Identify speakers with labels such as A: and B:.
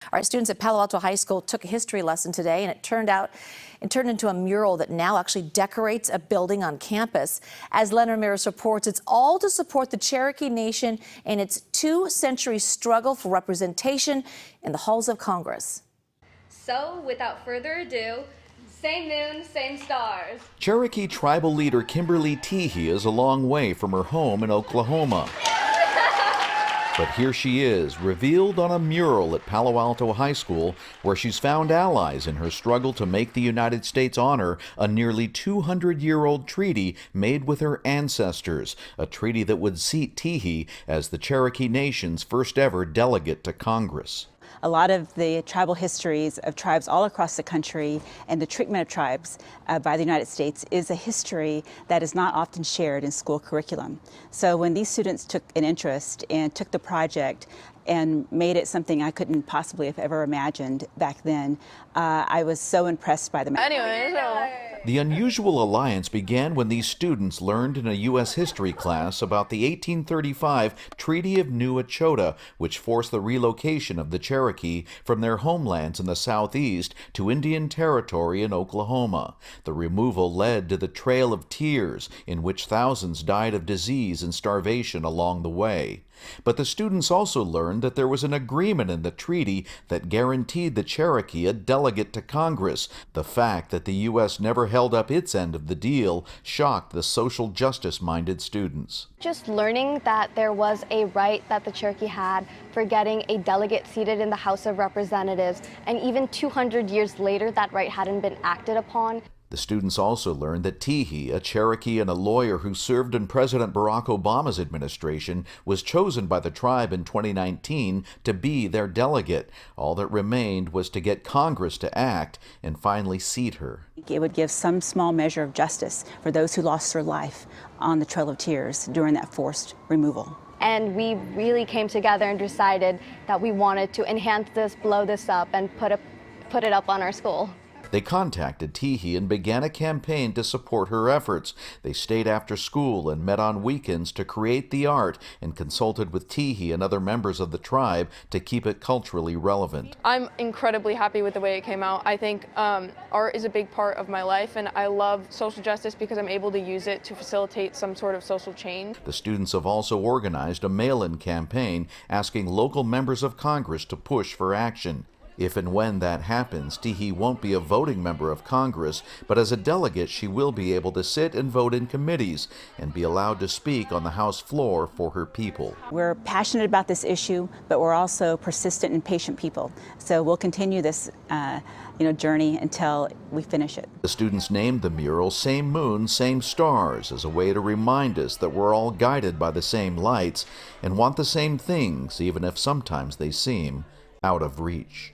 A: All right, students at Palo Alto High School took a history lesson today, and it turned into a mural that now actually decorates a building on campus. As Len Ramirez reports, it's all to support the Cherokee Nation in its 2-century struggle for representation in the halls of Congress.
B: So, without further ado, same moon, same stars.
C: Cherokee tribal leader Kimberly Teehee is a long way from her home in Oklahoma. But here she is, revealed on a mural at Palo Alto High School, where she's found allies in her struggle to make the United States honor a nearly 200-year-old treaty made with her ancestors, a treaty that would seat Teehee as the Cherokee Nation's first ever delegate to Congress.
D: A lot of the tribal histories of tribes all across the country and the treatment of tribes by the United States is a history that is not often shared in school curriculum. So when these students took an interest and took the project and made it something I couldn't possibly have ever imagined back then, I was so impressed by them.
C: The unusual alliance began when these students learned in a U.S. history class about the 1835 Treaty of New Echota, which forced the relocation of the Cherokee from their homelands in the southeast to Indian Territory in Oklahoma. The removal led to the Trail of Tears, in which thousands died of disease and starvation along the way. But the students also learned that there was an agreement in the treaty that guaranteed the Cherokee a delegate to Congress. The fact that the U.S. never held up its end of the deal shocked the social justice-minded students.
B: Just learning that there was a right that the Cherokee had for getting a delegate seated in the House of Representatives, and even 200 years later that right hadn't been acted upon.
C: The students also learned that Teehee, a Cherokee and a lawyer who served in President Barack Obama's administration, was chosen by the tribe in 2019 to be their delegate. All that remained was to get Congress to act and finally seat her.
D: It would give some small measure of justice for those who lost their life on the Trail of Tears during that forced removal.
B: And we really came together and decided that we wanted to enhance this, blow this up, and put it up on our school.
C: They contacted Teehee and began a campaign to support her efforts. They stayed after school and met on weekends to create the art and consulted with Teehee and other members of the tribe to keep it culturally relevant.
E: I'm incredibly happy with the way it came out. I think art is a big part of my life, and I love social justice because I'm able to use it to facilitate some sort of social change.
C: The students have also organized a mail-in campaign asking local members of Congress to push for action. If and when that happens, Teehee won't be a voting member of Congress, but as a delegate she will be able to sit and vote in committees and be allowed to speak on the House floor for her people.
D: We're passionate about this issue, but we're also persistent and patient people. So we'll continue this journey until we finish it.
C: The students named the mural Same Moon, Same Stars as a way to remind us that we're all guided by the same lights and want the same things, even if sometimes they seem out of reach.